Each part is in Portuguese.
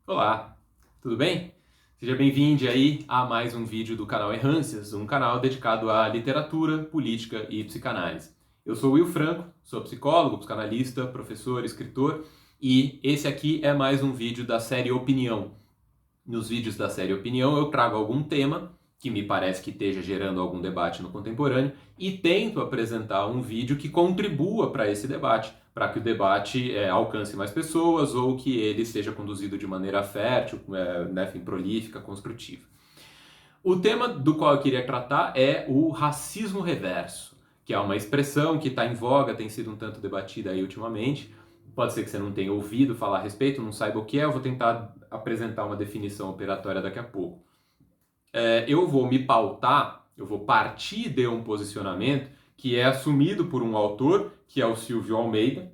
Olá, tudo bem? Seja bem-vindo aí a mais um vídeo do canal Errâncias, um canal dedicado à literatura, política e psicanálise. Eu sou Will Franco, sou psicólogo, psicanalista, professor, escritor e esse aqui é mais um vídeo da série Opinião. Nos vídeos da série Opinião eu trago algum tema que me parece que esteja gerando algum debate no contemporâneo e tento apresentar um vídeo que contribua para esse debate, para que o debate alcance mais pessoas ou que ele seja conduzido de maneira fértil, enfim, prolífica, construtiva. O tema do qual eu queria tratar é o racismo reverso, que é uma expressão que está em voga, tem sido um tanto debatida aí ultimamente. Pode ser que você não tenha ouvido falar a respeito, não saiba o que é, eu vou tentar apresentar uma definição operatória daqui a pouco. Eu vou me pautar, eu vou partir de um posicionamento que é assumido por um autor, que é o Silvio Almeida.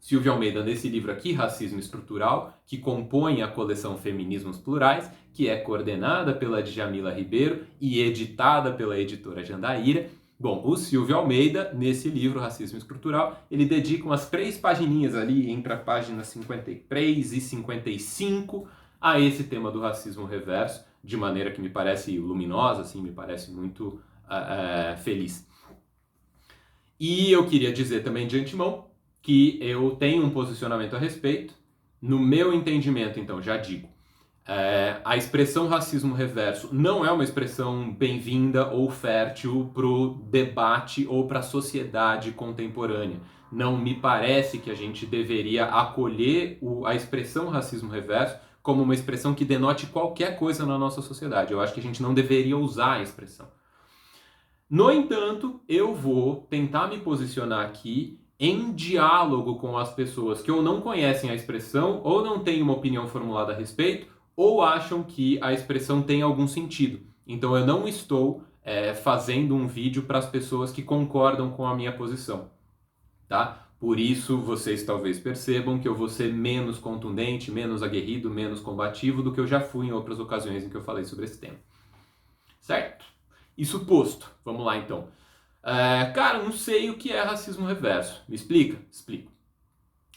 Silvio Almeida, nesse livro aqui, Racismo Estrutural, que compõe a coleção Feminismos Plurais, que é coordenada pela Djamila Ribeiro e editada pela editora Jandaíra. Bom, o Silvio Almeida, nesse livro, Racismo Estrutural, ele dedica umas 3 pagininhas ali, entre a página 53 e 55, a esse tema do racismo reverso, de maneira que me parece luminosa, assim, me parece muito feliz. E eu queria dizer também de antemão que eu tenho um posicionamento a respeito. No meu entendimento, então, já digo, a expressão racismo reverso não é uma expressão bem-vinda ou fértil para o debate ou para a sociedade contemporânea. Não me parece que a gente deveria acolher a expressão racismo reverso como uma expressão que denote qualquer coisa na nossa sociedade. Eu acho que a gente não deveria usar a expressão. No entanto, eu vou tentar me posicionar aqui em diálogo com as pessoas que ou não conhecem a expressão, ou não têm uma opinião formulada a respeito, ou acham que a expressão tem algum sentido. Então eu não estou fazendo um vídeo para as pessoas que concordam com a minha posição, tá? Por isso vocês talvez percebam que eu vou ser menos contundente, menos aguerrido, menos combativo do que eu já fui em outras ocasiões em que eu falei sobre esse tema. Certo? Isso posto, vamos lá então. Cara, não sei o que é racismo reverso. Me explica? Explico.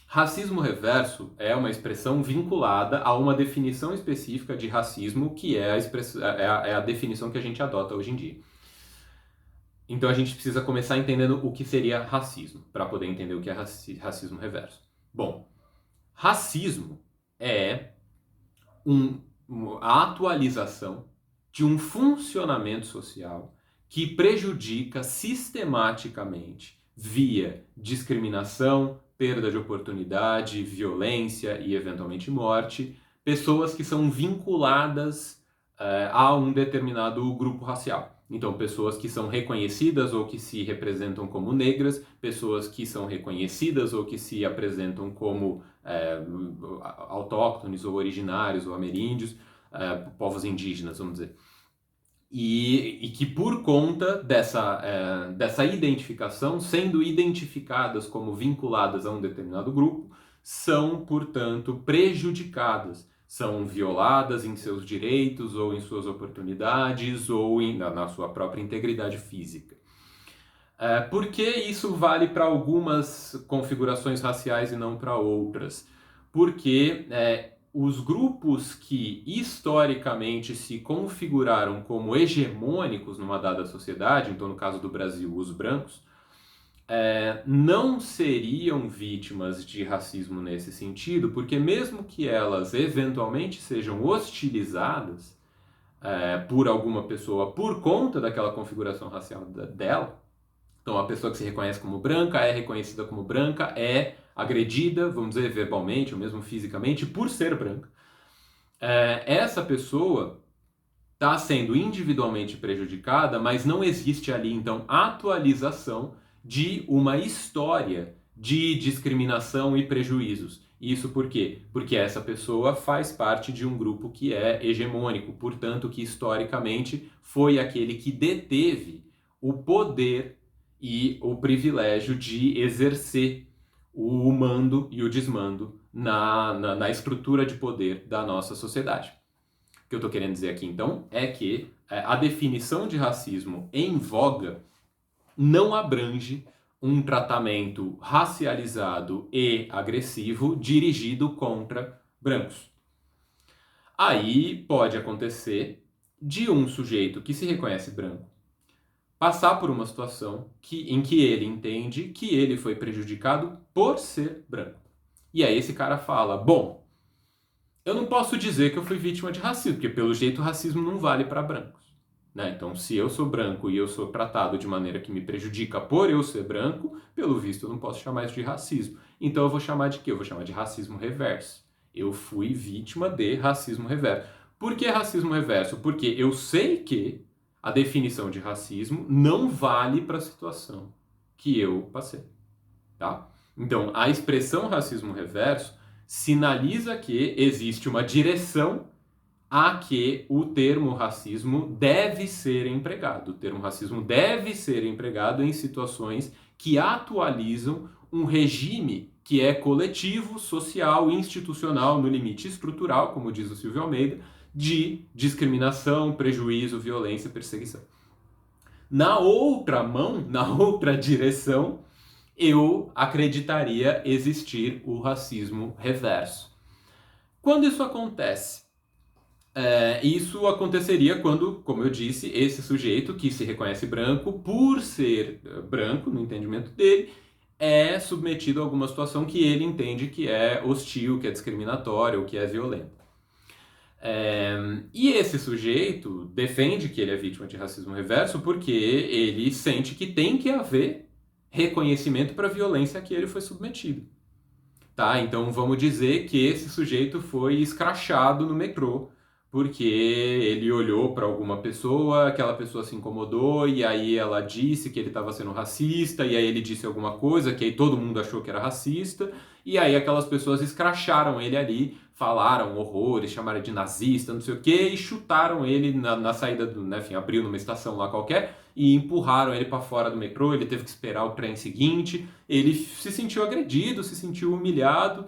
Racismo reverso é uma expressão vinculada a uma definição específica de racismo, que é a definição que a gente adota hoje em dia. Então a gente precisa começar entendendo o que seria racismo, para poder entender o que é racismo reverso. Bom, racismo é a atualização de um funcionamento social que prejudica sistematicamente, via discriminação, perda de oportunidade, violência e eventualmente morte, pessoas que são vinculadas a um determinado grupo racial. Então, pessoas que são reconhecidas ou que se representam como negras, pessoas que são reconhecidas ou que se apresentam como autóctones ou originários ou ameríndios, povos indígenas, vamos dizer. E que por conta dessa identificação, sendo identificadas como vinculadas a um determinado grupo, são, portanto, prejudicadas, são violadas em seus direitos ou em suas oportunidades ou na sua própria integridade física. Por que isso vale para algumas configurações raciais e não para outras? Porque os grupos que historicamente se configuraram como hegemônicos numa dada sociedade, então no caso do Brasil, os brancos, não seriam vítimas de racismo nesse sentido, porque mesmo que elas eventualmente sejam hostilizadas por alguma pessoa por conta daquela configuração racial dela, então a pessoa que se reconhece como branca é reconhecida como branca, é agredida, vamos dizer, verbalmente ou mesmo fisicamente, por ser branca. Essa pessoa está sendo individualmente prejudicada, mas não existe ali, então, atualização de uma história de discriminação e prejuízos. Isso por quê? Porque essa pessoa faz parte de um grupo que é hegemônico, portanto, que historicamente foi aquele que deteve o poder e o privilégio de exercer o mando e o desmando na estrutura de poder da nossa sociedade. O que eu estou querendo dizer aqui, então, é que a definição de racismo em voga não abrange um tratamento racializado e agressivo dirigido contra brancos. Aí pode acontecer de um sujeito que se reconhece branco passar por uma situação em que ele entende que ele foi prejudicado por ser branco. E aí esse cara fala, bom, eu não posso dizer que eu fui vítima de racismo, porque pelo jeito o racismo não vale para brancos. Né? Então, se eu sou branco e eu sou tratado de maneira que me prejudica por eu ser branco, pelo visto eu não posso chamar isso de racismo. Então eu vou chamar de quê? Eu vou chamar de racismo reverso. Eu fui vítima de racismo reverso. Por que racismo reverso? Porque eu sei que a definição de racismo não vale para a situação que eu passei. Tá? Então, a expressão racismo reverso sinaliza que existe uma direção a que o termo racismo deve ser empregado. O termo racismo deve ser empregado em situações que atualizam um regime que é coletivo, social, institucional, no limite estrutural, como diz o Silvio Almeida, de discriminação, prejuízo, violência, perseguição. Na outra mão, na outra direção, eu acreditaria existir o racismo reverso. Quando isso acontece? Isso aconteceria quando, como eu disse, esse sujeito que se reconhece branco, por ser branco, no entendimento dele, é submetido a alguma situação que ele entende que é hostil, que é discriminatória ou que é violenta. E esse sujeito defende que ele é vítima de racismo reverso porque ele sente que tem que haver reconhecimento para a violência a que ele foi submetido. Tá? Então vamos dizer que esse sujeito foi escrachado no metrô porque ele olhou para alguma pessoa, aquela pessoa se incomodou e aí ela disse que ele estava sendo racista e aí ele disse alguma coisa que aí todo mundo achou que era racista e aí aquelas pessoas escracharam ele ali, falaram horrores, chamaram de nazista, não sei o que, e chutaram ele na saída do, né, enfim, abriu numa estação lá qualquer e empurraram ele para fora do metrô, ele teve que esperar o trem seguinte, ele se sentiu agredido, se sentiu humilhado.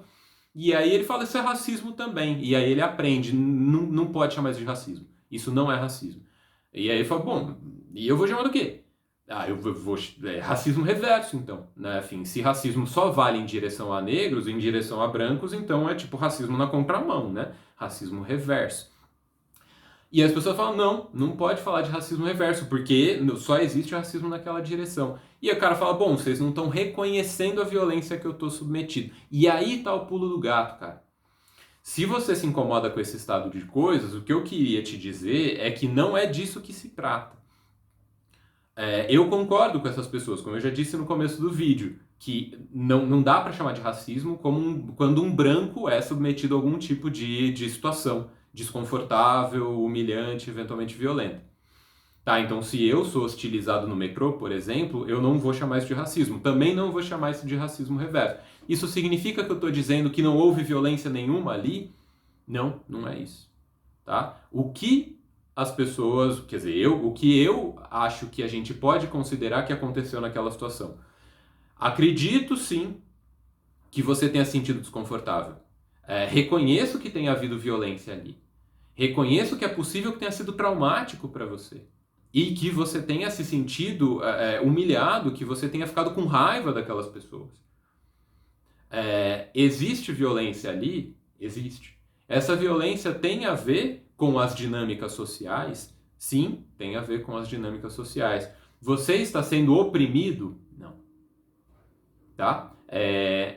E aí ele fala, isso é racismo também. E aí ele aprende, não pode chamar isso de racismo. Isso não é racismo. E aí ele fala, bom, e eu vou chamar do quê? Eu vou racismo reverso, então. Né? Enfim, se racismo só vale em direção a negros, em direção a brancos, então é tipo racismo na contramão, né? Racismo reverso. E as pessoas falam, não pode falar de racismo reverso, porque só existe racismo naquela direção. E o cara fala, bom, vocês não estão reconhecendo a violência que eu estou submetido. E aí tá o pulo do gato, cara. Se você se incomoda com esse estado de coisas, o que eu queria te dizer é que não é disso que se trata. Eu concordo com essas pessoas, como eu já disse no começo do vídeo, que não dá para chamar de racismo quando um branco é submetido a algum tipo de situação desconfortável, humilhante, eventualmente violenta. Tá, então se eu sou hostilizado no metrô, por exemplo, eu não vou chamar isso de racismo. Também não vou chamar isso de racismo reverso. Isso significa que eu estou dizendo que não houve violência nenhuma ali? Não é isso. Tá? O que as pessoas, quer dizer, o que eu acho que a gente pode considerar que aconteceu naquela situação? Acredito sim que você tenha sentido desconfortável. Reconheço que tenha havido violência ali. Reconheço que é possível que tenha sido traumático para você. E que você tenha se sentido humilhado, que você tenha ficado com raiva daquelas pessoas. Existe violência ali? Existe. Essa violência tem a ver com as dinâmicas sociais? Sim, tem a ver com as dinâmicas sociais. Você está sendo oprimido? Não. Tá?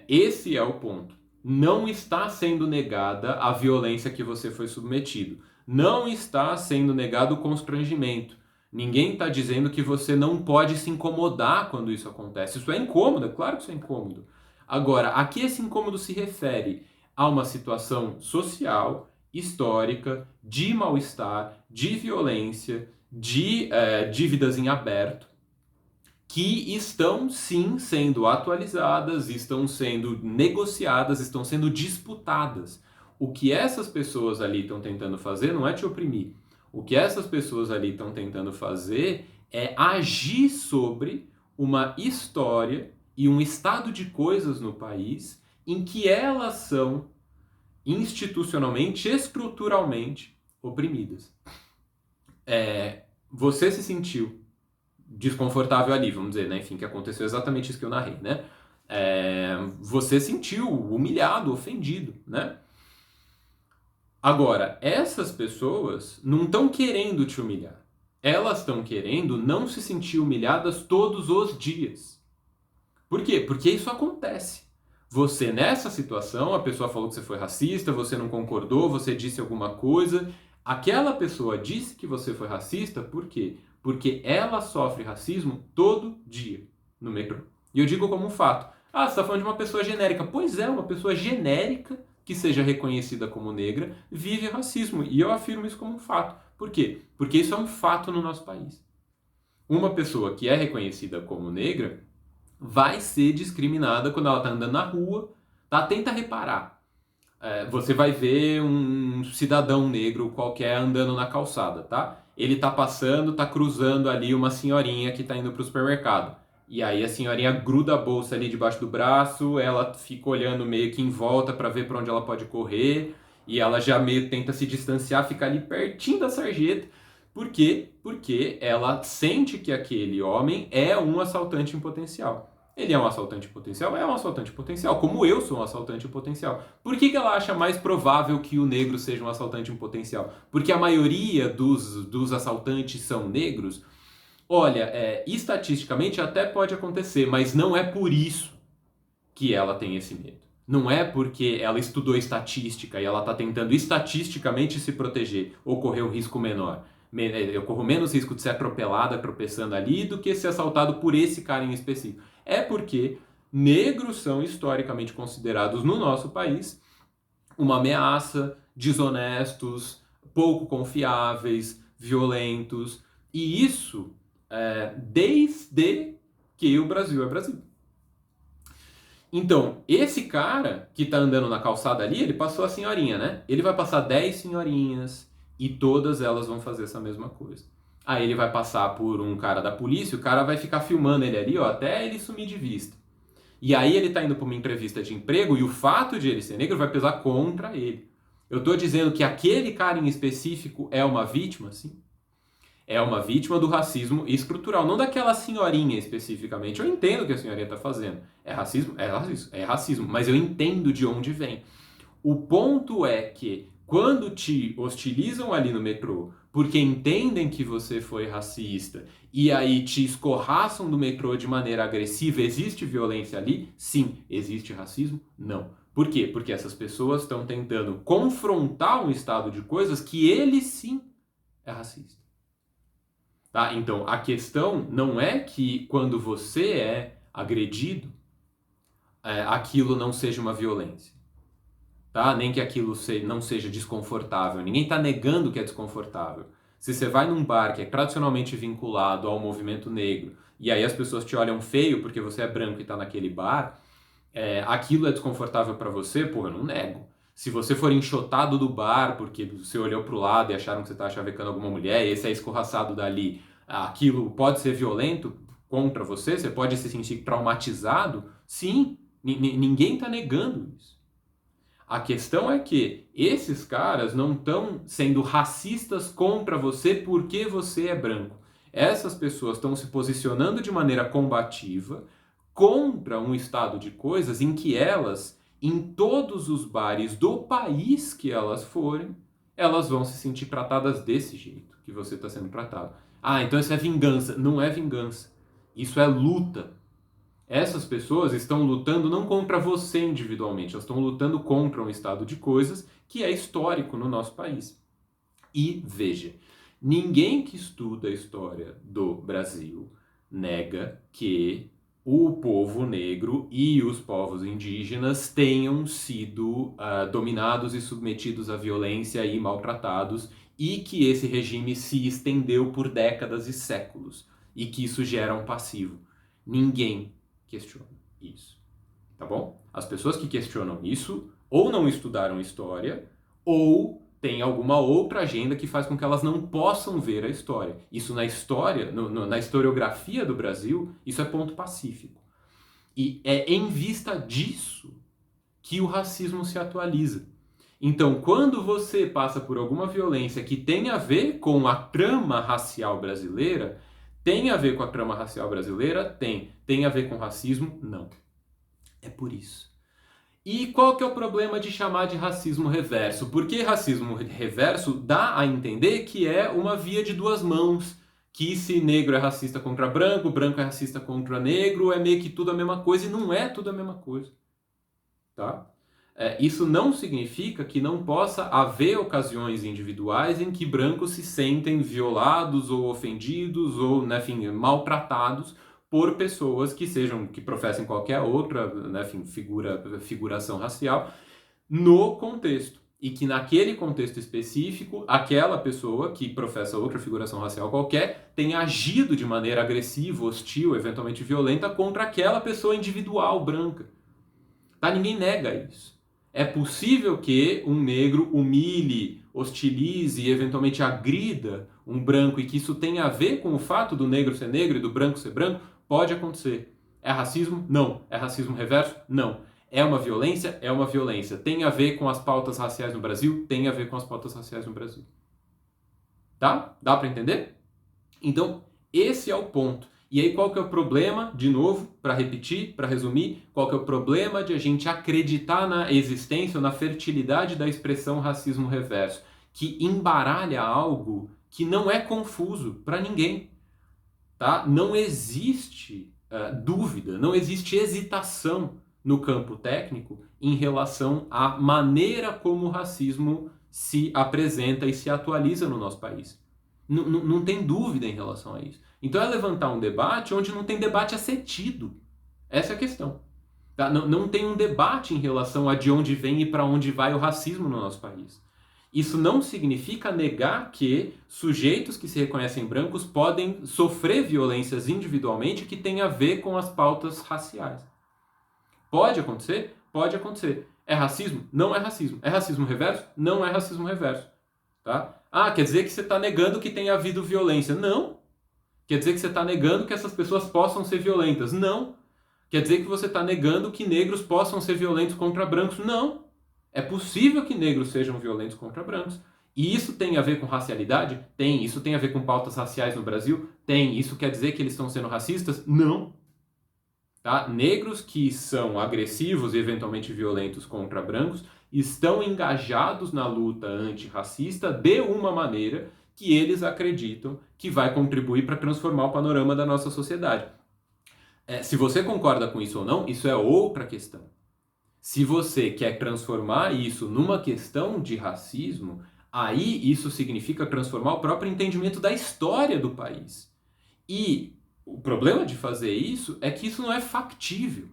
Esse é o ponto. Não está sendo negada a violência que você foi submetido. Não está sendo negado o constrangimento. Ninguém está dizendo que você não pode se incomodar quando isso acontece. Isso é incômodo, é claro que isso é incômodo. Agora, a que esse incômodo se refere? A uma situação social, histórica, de mal-estar, de violência, de dívidas em aberto, que estão sim sendo atualizadas, estão sendo negociadas, estão sendo disputadas. O que essas pessoas ali estão tentando fazer não é te oprimir. O que essas pessoas ali estão tentando fazer é agir sobre uma história e um estado de coisas no país em que elas são institucionalmente, estruturalmente oprimidas. Você se sentiu desconfortável ali, vamos dizer, né? Enfim, que aconteceu exatamente isso que eu narrei, né? Você sentiu humilhado, ofendido, né? Agora, essas pessoas não estão querendo te humilhar. Elas estão querendo não se sentir humilhadas todos os dias. Por quê? Porque isso acontece. Você, nessa situação, a pessoa falou que você foi racista, você não concordou, você disse alguma coisa. Aquela pessoa disse que você foi racista, por quê? Porque ela sofre racismo todo dia no metrô. E eu digo como um fato. Ah, você está falando de uma pessoa genérica. Pois é, uma pessoa genérica que seja reconhecida como negra vive racismo. E eu afirmo isso como um fato. Por quê? Porque isso é um fato no nosso país. Uma pessoa que é reconhecida como negra vai ser discriminada quando ela está andando na rua. Tá? Tenta reparar. Você vai ver um cidadão negro qualquer andando na calçada, tá? Ele tá passando, tá cruzando ali uma senhorinha que tá indo pro supermercado. E aí a senhorinha gruda a bolsa ali debaixo do braço, ela fica olhando meio que em volta para ver para onde ela pode correr, e ela já meio tenta se distanciar, fica ali pertinho da sarjeta. Por quê? Porque ela sente que aquele homem é um assaltante em potencial. Ele é um assaltante em potencial? É um assaltante em potencial, como eu sou um assaltante em potencial. Por que ela acha mais provável que o negro seja um assaltante em potencial? Porque a maioria dos assaltantes são negros? Olha, estatisticamente até pode acontecer, mas não é por isso que ela tem esse medo. Não é porque ela estudou estatística e ela está tentando estatisticamente se proteger ou correr um risco menor. Eu corro menos risco de ser atropelada tropeçando ali do que ser assaltado por esse cara em específico. É porque negros são historicamente considerados no nosso país uma ameaça, desonestos, pouco confiáveis, violentos. E isso desde que o Brasil é Brasil. Então, esse cara que tá andando na calçada ali, ele passou a senhorinha, né? Ele vai passar 10 senhorinhas e todas elas vão fazer essa mesma coisa. Aí ele vai passar por um cara da polícia, o cara vai ficar filmando ele ali, ó, até ele sumir de vista. E aí ele tá indo para uma entrevista de emprego e o fato de ele ser negro vai pesar contra ele. Eu tô dizendo que aquele cara em específico é uma vítima, sim. É uma vítima do racismo estrutural, não daquela senhorinha especificamente. Eu entendo o que a senhorinha está fazendo. É racismo? É racismo, mas eu entendo de onde vem. O ponto é que quando te hostilizam ali no metrô porque entendem que você foi racista e aí te escorraçam do metrô de maneira agressiva, existe violência ali? Sim. Existe racismo? Não. Por quê? Porque essas pessoas estão tentando confrontar um estado de coisas que ele sim é racista. Tá? Então, a questão não é que quando você é agredido, aquilo não seja uma violência. Tá? Nem que aquilo não seja desconfortável. Ninguém está negando que é desconfortável. Se você vai num bar que é tradicionalmente vinculado ao movimento negro, e aí as pessoas te olham feio porque você é branco e está naquele bar, aquilo é desconfortável para você, pô, eu não nego. Se você for enxotado do bar porque você olhou para o lado e acharam que você está chavecando alguma mulher e esse é escorraçado dali, aquilo pode ser violento contra você, você pode se sentir traumatizado, sim, ninguém está negando isso. A questão é que esses caras não estão sendo racistas contra você porque você é branco. Essas pessoas estão se posicionando de maneira combativa contra um estado de coisas em que elas, em todos os bares do país que elas forem, elas vão se sentir tratadas desse jeito que você está sendo tratado. Ah, então isso é vingança. Não é vingança. Isso é luta. Essas pessoas estão lutando não contra você individualmente, elas estão lutando contra um estado de coisas que é histórico no nosso país. E veja, ninguém que estuda a história do Brasil nega que o povo negro e os povos indígenas tenham sido dominados e submetidos à violência e maltratados e que esse regime se estendeu por décadas e séculos e que isso gera um passivo. Ninguém questiona isso, tá bom? As pessoas que questionam isso ou não estudaram história ou tem alguma outra agenda que faz com que elas não possam ver a história. Isso na história, na historiografia do Brasil, isso é ponto pacífico. E é em vista disso que o racismo se atualiza. Então, quando você passa por alguma violência que tem a ver com a trama racial brasileira, tem a ver com a trama racial brasileira? Tem. Tem a ver com racismo? Não. É por isso. E qual que é o problema de chamar de racismo reverso? Porque racismo reverso dá a entender que é uma via de duas mãos, que se negro é racista contra branco, branco é racista contra negro, é meio que tudo a mesma coisa, e não é tudo a mesma coisa. Tá? Isso não significa que não possa haver ocasiões individuais em que brancos se sentem violados ou ofendidos ou, né, enfim, maltratados por pessoas que professem qualquer outra, né, enfim, figuração racial no contexto. E que naquele contexto específico, aquela pessoa que professa outra figuração racial qualquer tenha agido de maneira agressiva, hostil, eventualmente violenta contra aquela pessoa individual branca. Tá? Ninguém nega isso. É possível que um negro humilhe, hostilize e eventualmente agrida um branco e que isso tenha a ver com o fato do negro ser negro e do branco ser branco? Pode acontecer. É racismo? Não. É racismo reverso? Não. É uma violência? É uma violência. Tem a ver com as pautas raciais no Brasil? Tem a ver com as pautas raciais no Brasil. Tá? Dá para entender? Então, esse é o ponto. E aí qual que é o problema, de novo, para repetir, para resumir, qual que é o problema de a gente acreditar na existência ou na fertilidade da expressão racismo reverso, que embaralha algo que não é confuso para ninguém, tá? Não existe dúvida, não existe hesitação no campo técnico em relação à maneira como o racismo se apresenta e se atualiza no nosso país. Não tem dúvida em relação a isso. Então é levantar um debate onde não tem debate a ser tido. Essa é a questão. Tá? Não tem um debate em relação a de onde vem e para onde vai o racismo no nosso país. Isso não significa negar que sujeitos que se reconhecem brancos podem sofrer violências individualmente que têm a ver com as pautas raciais. Pode acontecer? Pode acontecer. É racismo? Não é racismo. É racismo reverso? Não é racismo reverso. Tá? Ah, quer dizer que você está negando que tenha havido violência. Não. Quer dizer que você está negando que essas pessoas possam ser violentas. Não. Quer dizer que você está negando que negros possam ser violentos contra brancos. Não. É possível que negros sejam violentos contra brancos. E isso tem a ver com racialidade? Tem. Isso tem a ver com pautas raciais no Brasil? Tem. Isso quer dizer que eles estão sendo racistas? Não. Tá? Negros que são agressivos e eventualmente violentos contra brancos estão engajados na luta antirracista de uma maneira que eles acreditam que vai contribuir para transformar o panorama da nossa sociedade. Se você concorda com isso ou não, isso é outra questão. Se você quer transformar isso numa questão de racismo, aí isso significa transformar o próprio entendimento da história do país. E o problema de fazer isso é que isso não é factível.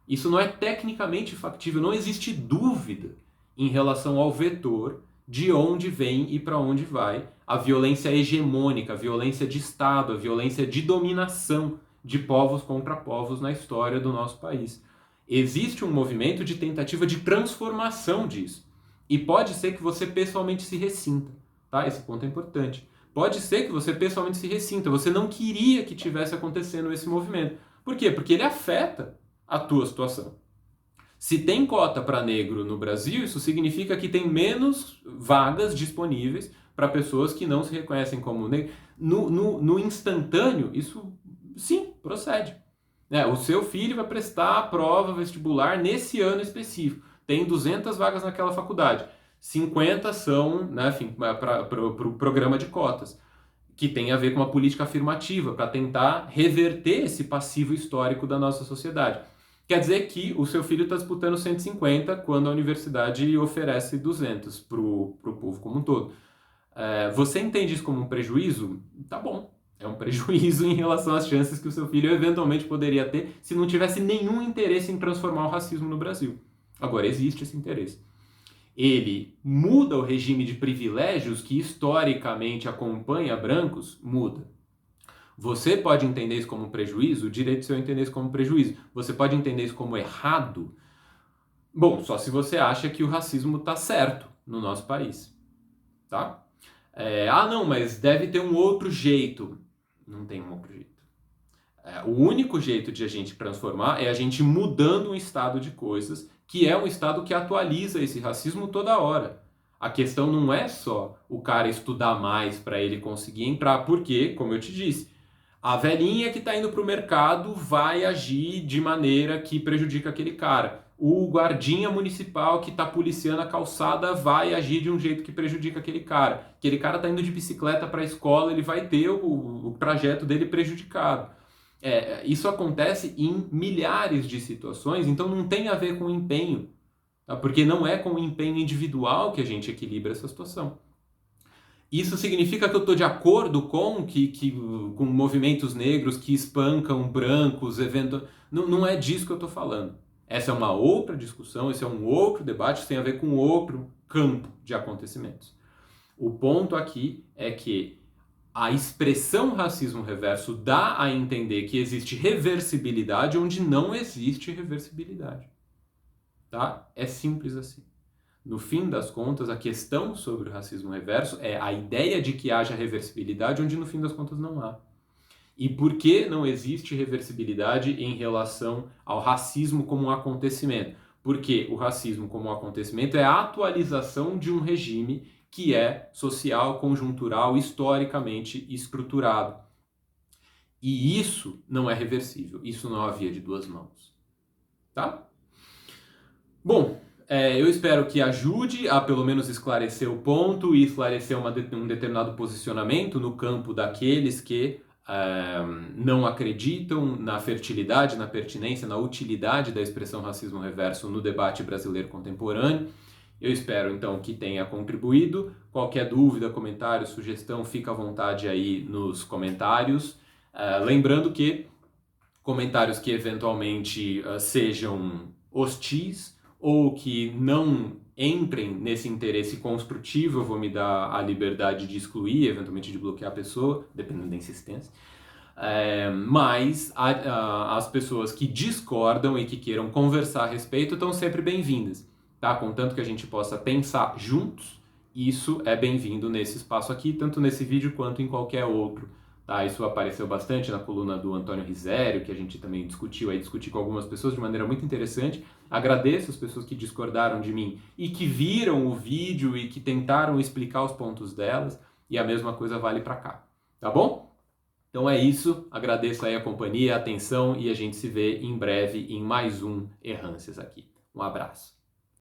Isso não é tecnicamente factível. Não existe dúvida em relação ao vetor de onde vem e para onde vai a violência hegemônica, a violência de Estado, a violência de dominação de povos contra povos na história do nosso país. Existe um movimento de tentativa de transformação disso. E pode ser que você pessoalmente se ressinta. Tá? Esse ponto é importante. Pode ser que você pessoalmente se ressinta. Você não queria que tivesse acontecendo esse movimento. Por quê? Porque ele afeta a tua situação. Se tem cota para negro no Brasil, isso significa que tem menos vagas disponíveis para pessoas que não se reconhecem como negro. No instantâneo, isso sim, procede. O seu filho vai prestar a prova vestibular nesse ano específico. Tem 200 vagas naquela faculdade. 50 são, né, enfim, para o programa de cotas, que tem a ver com uma política afirmativa, para tentar reverter esse passivo histórico da nossa sociedade. Quer dizer que o seu filho está disputando 150 quando a universidade oferece 200 para o povo como um todo. Você entende isso como um prejuízo? Tá bom. É um prejuízo em relação às chances que o seu filho eventualmente poderia ter se não tivesse nenhum interesse em transformar o racismo no Brasil. Agora, existe esse interesse. Ele muda o regime de privilégios que historicamente acompanha brancos? Muda. Você pode entender isso como um prejuízo? O direito seu é entender isso como um prejuízo. Você pode entender isso como errado? Bom, só se você acha que o racismo está certo no nosso país. Tá? Não, mas deve ter um outro jeito. Não tem um outro jeito. O único jeito de a gente transformar é a gente mudando um estado de coisas, que é um estado que atualiza esse racismo toda hora. A questão não é só o cara estudar mais para ele conseguir entrar, porque, como eu te disse, a velhinha que está indo para o mercado vai agir de maneira que prejudica aquele cara. o guardinha municipal que está policiando a calçada vai agir de um jeito que prejudica aquele cara. Aquele cara está indo de bicicleta para a escola, ele vai ter o trajeto dele prejudicado. Isso acontece em milhares de situações, então não tem a ver com empenho, tá? Porque não é com o empenho individual que a gente equilibra essa situação. Isso significa que eu estou de acordo com movimentos negros que espancam brancos, Não é disso que eu estou falando. Essa é uma outra discussão, esse é um outro debate, isso tem a ver com outro campo de acontecimentos. O ponto aqui é que a expressão racismo reverso dá a entender que existe reversibilidade onde não existe reversibilidade. Tá? É simples assim. No fim das contas, a questão sobre o racismo reverso é a ideia de que haja reversibilidade onde no fim das contas não há. E por que não existe reversibilidade em relação ao racismo como um acontecimento? Porque o racismo como um acontecimento é a atualização de um regime que é social, conjuntural, historicamente estruturado. E isso não é reversível, isso não é uma via de duas mãos. Tá? Bom, eu espero que ajude a pelo menos esclarecer o ponto e esclarecer um determinado posicionamento no campo daqueles que não acreditam na fertilidade, na pertinência, na utilidade da expressão racismo reverso no debate brasileiro contemporâneo. Eu espero, então, que tenha contribuído. Qualquer dúvida, comentário, sugestão, fica à vontade aí nos comentários. Lembrando que comentários que eventualmente sejam hostis ou que não entrem nesse interesse construtivo, eu vou me dar a liberdade de excluir, eventualmente de bloquear a pessoa, dependendo da insistência. Mas as pessoas que discordam e que queiram conversar a respeito estão sempre bem-vindas. Tá? Contanto que a gente possa pensar juntos, isso é bem-vindo nesse espaço aqui, tanto nesse vídeo quanto em qualquer outro. Tá? Isso apareceu bastante na coluna do Antônio Risério, que a gente também discuti com algumas pessoas de maneira muito interessante. Agradeço as pessoas que discordaram de mim e que viram o vídeo e que tentaram explicar os pontos delas, e a mesma coisa vale para cá. Tá bom? Então é isso, agradeço aí a companhia, a atenção, e a gente se vê em breve em mais um Errâncias aqui. Um abraço.